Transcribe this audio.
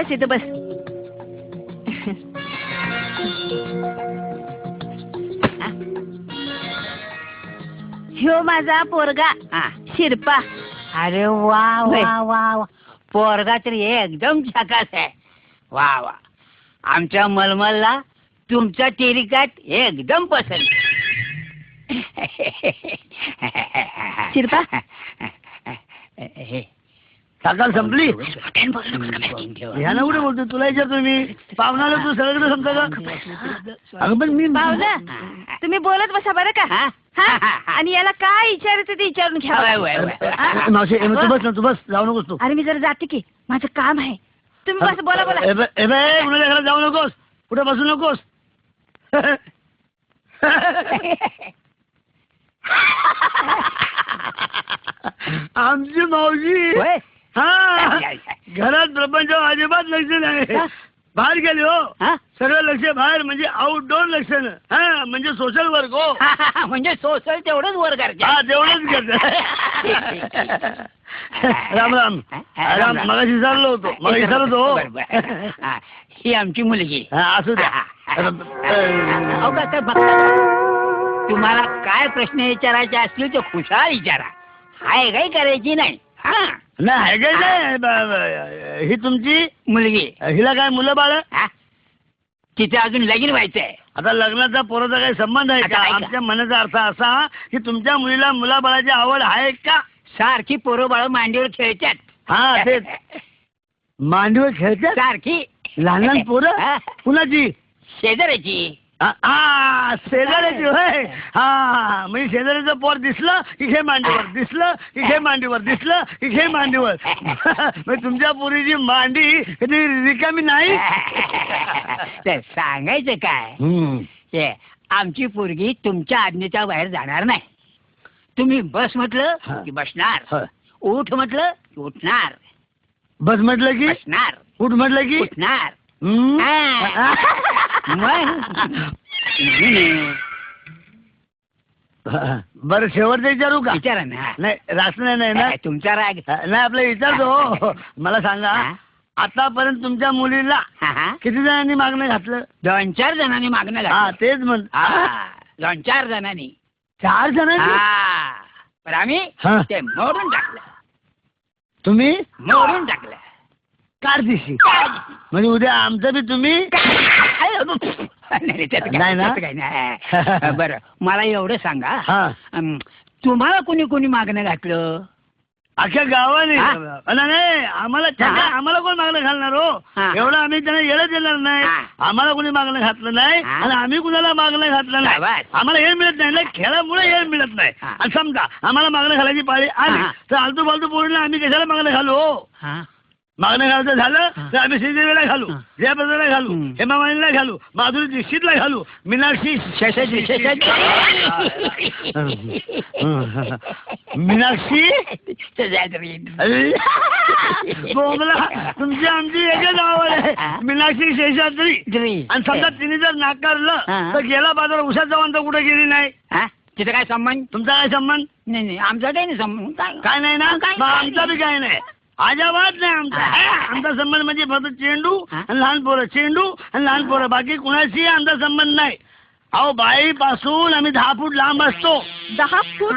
बस इथं बस. ह्यो माझा पोरगा शिरपा. अरे वा वा वा वा, पोरगा तरी एकदम झकास आहे. वा वा, आमच्या मलमलला तुमचा टेरिकाट एकदम पसंत. शिरपा साकाल संपली ह्यानं कुठे बोलतो तुला विचारतो मी. पाहुणाला तू सगळीकडे समजा का? अगं पण मी पाहुणा तुम्ही बोलत बसा बरं का. हा? आणि याला काय विचारायचं ते विचारून घ्या. मावशी तू बस ना, तू बस, जाऊ नकोस तू. अरे मी जरा जाते की, माझं काम आहे. तुम्ही बस बोला बोला. कुणाच्या घरात जाऊ नकोस, कुठे बसू नकोस. आमची मावशी हा घरात प्रपंच अजिबात लक्ष नाही. बाहेर गेले हो, सगळं लक्ष बाहेर, म्हणजे आउटडोर लक्ष. हा म्हणजे सोशल वर्क हो. म्हणजे सोशल तेवढंच वर करते. हा तेवढंच करत. राम राम राम. मगाशी विचारलो होतो, मग विचारत हो. ही आमची मुलगी. असू द्या. तुम्हाला काय प्रश्न विचारायचे असतील तर खुशाल विचारा. हाय काही करायची नाही. हा नाही काय नाही. ही तुमची मुलगी. हिला काय मुलं बाळ? तिथे अजून लगीन व्हायचंय. आता लग्नाचा पोराचा काही संबंध आहे का? आमच्या मनाचा अर्थ असा की तुमच्या मुलीला मुलाबाळाची आवड आहे का? सारखी पोरं बाळ मांडीवर खेळतात. हा तेच, मांडीवर खेळतात सारखी. लहान लहान पोरं. कुणाची? शेजाऱ्याची. शेजाऱ्याची होय. हा म्हणजे शेजाऱ्याचं पोर दिसलं की घे मांडीवर, दिसलं की घे मांडीवर, दिसलं की घे मांडीवर. म्हणजे तुमच्या पोरीची मांडी कधी रिकामी नाही. तर सांगायचं काय, आमची पोरगी तुमच्या आज्ञेच्या बाहेर जाणार नाही. तुम्ही बस म्हटलं की बसणार, उठ म्हटलं की उठणार, बस म्हटलं की बसणार, उठ म्हटलं की उठणार. बरं शेवटचं विचारू का? विचारा ना. नाही रास नाही ना तुमचा राग नाही, आपलं विचारतो. मला सांगा, आतापर्यंत तुमच्या मुलीला किती जणांनी मागणं घातलं? 2-4 जणांनी मागणं घातलं. तेच म्हण. 2-4 जणांनी. 4 जणांनी? पण आम्ही ते मोडून टाकलं. तुम्ही मोडून टाकलं. कार दिशी म्हणजे उद्या आमचं बी तुम्ही नाही ना. बरं मला एवढं सांगा, तुम्हाला कोणी कोणी मागणं घातलं? अख्ख्या गावाने. नाही आम्हाला कोण मागणं घालणार हो? एवढं आम्ही त्यांना येणं देणार नाही. आम्हाला कोणी मागणं घातलं नाही आणि आम्ही कुणाला मागणं घातलं नाही. आम्हाला हे मिळत नाही ना, खेळामुळे हे मिळत नाही. आणि समजा आम्हाला मागणं घालायची पाळी आली तर आलतू फालतू पोरीला आम्ही कशाला मागणं घालू हो? मागणं घालायचं झालं तर आम्ही श्रीदेवीला घालू, जयाप्रदाला घालू, हेमा मालिनीला घालू, माधुरी दीक्षितला घालू, मीनाक्षी मीनाक्षी तुमची आमची एकच आवड आहे, मीनाक्षी शेषाद्री. आणि समजा तिने जर नाकारलं तर गेला बाजार उषा चव्हाण कुठे गेली नाही. तिथे काय संबंध? तुमचा काय संबंध? नाही आमचा काही नाही संबंध. काय नाही ना? आमचा बी काय नाही, अजिबात नाही आमचा. आमचा संबंध म्हणजे फक्त चेंडू आणि लहान पोरं, चेंडू आणि लहान पोरं, बाकी कुणाशी आमचा संबंध नाही. अहो बाई पासून आम्ही 10 फूट लांब असतो. 10 फूट